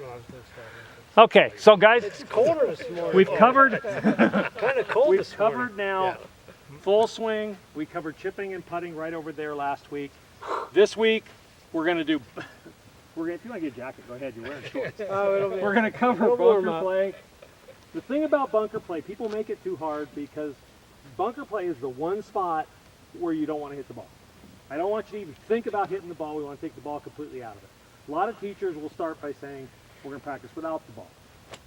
guys? Okay, so guys, It's colder this morning. we've covered Kind of cold we've this morning. covered now full swing. We covered chipping and putting right over there last week. This week we're going to do. If you want to get a jacket, go ahead. You're wearing shorts. We're going to cover It'll warm bunker up. play. The thing about bunker play, people make it too hard because bunker play is the one spot where you don't want to hit the ball. I don't want you to even think about hitting the ball. We want to take the ball completely out of it. A lot of teachers will start by saying, we're going to practice without the ball.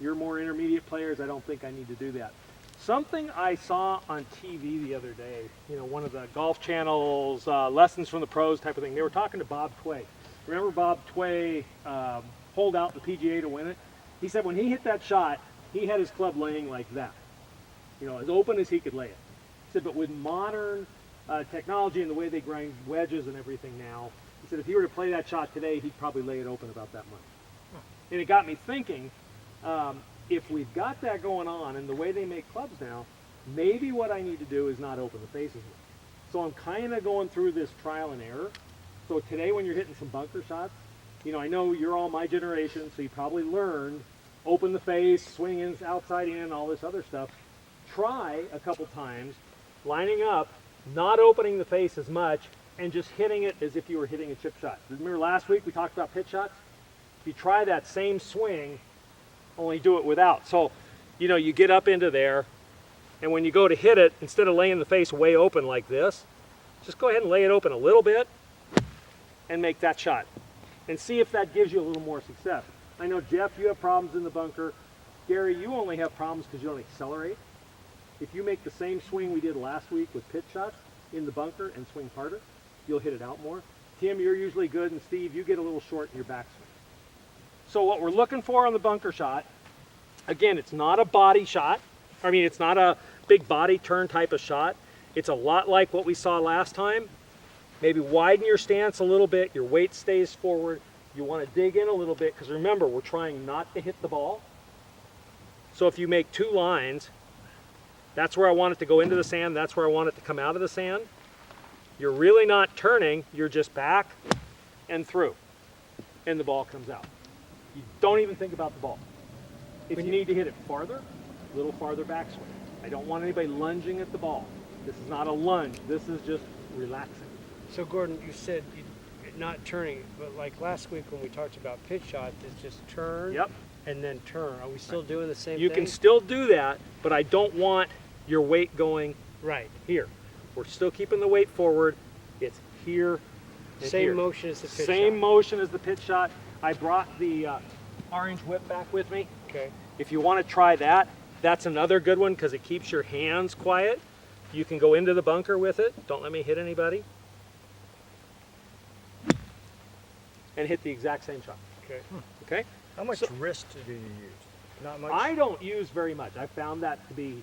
You're more intermediate players. I don't think I need to do that. Something I saw on TV the other day, you know, one of the Golf Channel's Lessons from the Pros type of thing, they were talking to Bob Tway. Remember Bob Tway holed out the PGA to win it? He said when he hit that shot, he had his club laying like that, you know, as open as he could lay it. He said, but with modern technology and the way they grind wedges and everything now, he said if he were to play that shot today, he'd probably lay it open about that much. And it got me thinking, if we've got that going on and the way they make clubs now, maybe what I need to do is not open the faces more. So I'm kind of going through this trial and error. So today when you're hitting some bunker shots, you know, I know you're all my generation, so you probably learned open the face, swing in, outside in, all this other stuff. Try a couple times, lining up, not opening the face as much, and just hitting it as if you were hitting a chip shot. Remember last week we talked about pitch shots? If you try that same swing, only do it without. So, you know, you get up into there, and when you go to hit it, instead of laying the face way open like this, just go ahead and lay it open a little bit and make that shot. And see if that gives you a little more success. I know, Jeff, you have problems in the bunker. Gary, you only have problems because you don't accelerate. If you make the same swing we did last week with pitch shots in the bunker and swing harder, you'll hit it out more. Tim, you're usually good, and Steve, you get a little short in your backswing. So what we're looking for on the bunker shot, again, it's not a body shot. I mean, it's not a big body turn type of shot. It's a lot like what we saw last time. Maybe widen your stance a little bit, your weight stays forward. You want to dig in a little bit because remember, we're trying not to hit the ball. So if you make two lines, that's where I want it to go into the sand, that's where I want it to come out of the sand. You're really not turning, you're just back and through, and the ball comes out. You don't even think about the ball. If you need to hit it farther, a little farther backswing. I don't want anybody lunging at the ball. This is not a lunge, this is just relaxing. So Gordon, you said not turning, but like last week when we talked about pitch shots, it's just turn and then turn. Are we still doing the same thing? You can still do that, but I don't want your weight going right here. We're still keeping the weight forward. It's here and Same here. motion as the pitch Same shot. motion as the pitch shot. I brought the orange whip back with me. Okay. If you want to try that, that's another good one because it keeps your hands quiet. You can go into the bunker with it. Don't let me hit anybody. And hit the exact same shot. Okay. Okay? How much wrist do you use? Not much? I don't use very much. I found that to be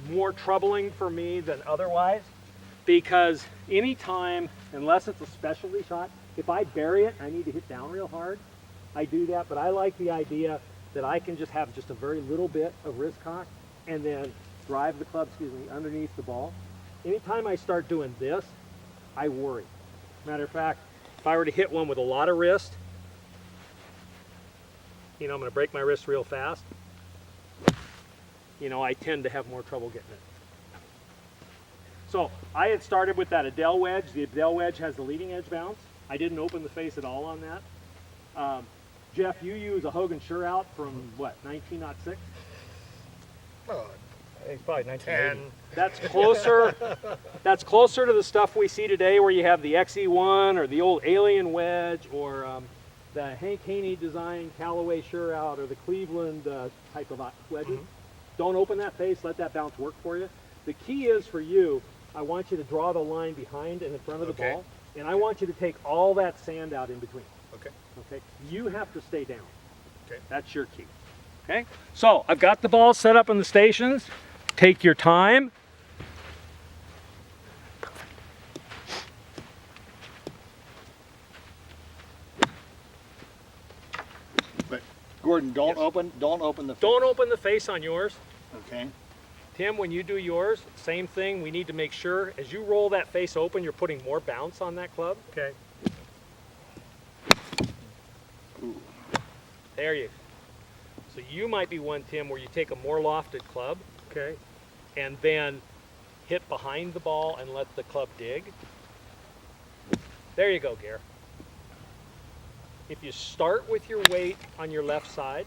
more troubling for me than otherwise because anytime, unless it's a specialty shot, if I bury it, I need to hit down real hard, I do that, but I like the idea that I can just have just a very little bit of wrist cock and then drive the club, underneath the ball. Anytime I start doing this, I worry. Matter of fact, if I were to hit one with a lot of wrist, you know, I'm going to break my wrist real fast. You know, I tend to have more trouble getting it. So I had started with that Adele wedge. The Adele wedge has the leading edge bounce. I didn't open the face at all on that. Jeff, you use a Hogan Sure Out from what, 1906? Oh, I think it's probably 1980. That's closer. That's closer to the stuff we see today, where you have the XE1 or the old Alien wedge, or the Hank Haney design Callaway Sure Out, or the Cleveland type of wedges. Don't open that face. Let that bounce work for you. The key is for you, I want you to draw the line behind and in front of the ball, and I want you to take all that sand out in between. Okay. Okay. You have to stay down. Okay. That's your key. Okay. So I've got the ball set up in the stations. Take your time. But Gordon, don't open the. Don't open the face on yours. Okay. Tim, when you do yours, same thing. We need to make sure as you roll that face open, you're putting more bounce on that club. Okay. Ooh. There you go. So you might be one, Tim, where you take a more lofted club Okay. and then hit behind the ball and let the club dig. There you go, Gare. If you start with your weight on your left side,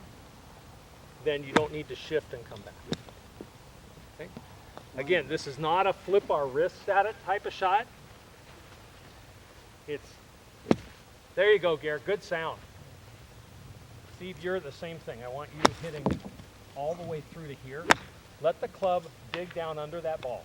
then you don't need to shift and come back. Okay? Again, this is not a flip our wrists at it type of shot. It's, there you go, Gare, good sound. Steve, you're the same thing. I want you hitting all the way through to here. Let the club dig down under that ball.